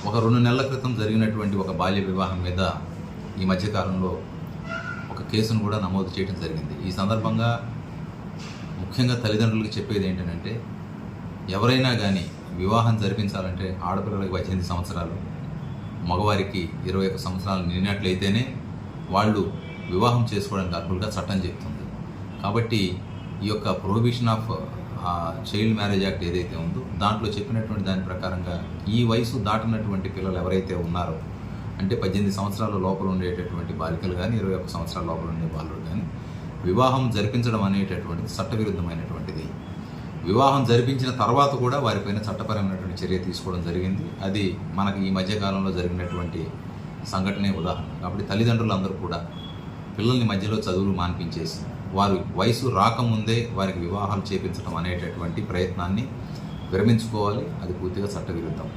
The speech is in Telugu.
ఒక 2 నెలల క్రితం జరిగినటువంటి ఒక బాల్య వివాహం మీద ఈ మధ్యకాలంలో ఒక కేసును కూడా నమోదు చేయడం జరిగింది. ఈ సందర్భంగా ముఖ్యంగా తల్లిదండ్రులకు చెప్పేది ఏంటంటే, ఎవరైనా కానీ వివాహం జరిపించాలంటే ఆడపిల్లలకి 18 సంవత్సరాలు, మగవారికి 21 సంవత్సరాలు నిండినట్లయితేనే వాళ్ళు వివాహం చేసుకోవడానికి అర్హులుగా చట్టం చెప్తుంది. కాబట్టి ఈ యొక్క prohibition of child marriage act ఏదైతే ఉందో దాంట్లో చెప్పినటువంటి దాని ప్రకారంగా ఈ వయసు దాటినటువంటి పిల్లలు ఎవరైతే ఉన్నారో, అంటే 18 సంవత్సరాల లోపల ఉండేటటువంటి బాలికలు కానీ 21 సంవత్సరాల లోపల ఉండే బాలుడు కానీ వివాహం జరిపించడం అనేటటువంటిది చట్టవిరుద్ధమైనటువంటిది. వివాహం జరిపించిన తర్వాత కూడా వారిపైన చట్టపరమైనటువంటి చర్య తీసుకోవడం జరిగింది. అది మనకి ఈ మధ్యకాలంలో జరిగినటువంటి సంఘటనే ఉదాహరణ. కాబట్టి తల్లిదండ్రులందరూ కూడా పిల్లల్ని మధ్యలో చదువులు మాన్పించేసి వారి వయసు రాకముందే వారికి వివాహాలు చేపించడం అనేటటువంటి ప్రయత్నాన్ని విరమించుకోవాలి. అది పూర్తిగా చట్టవిరుద్ధం.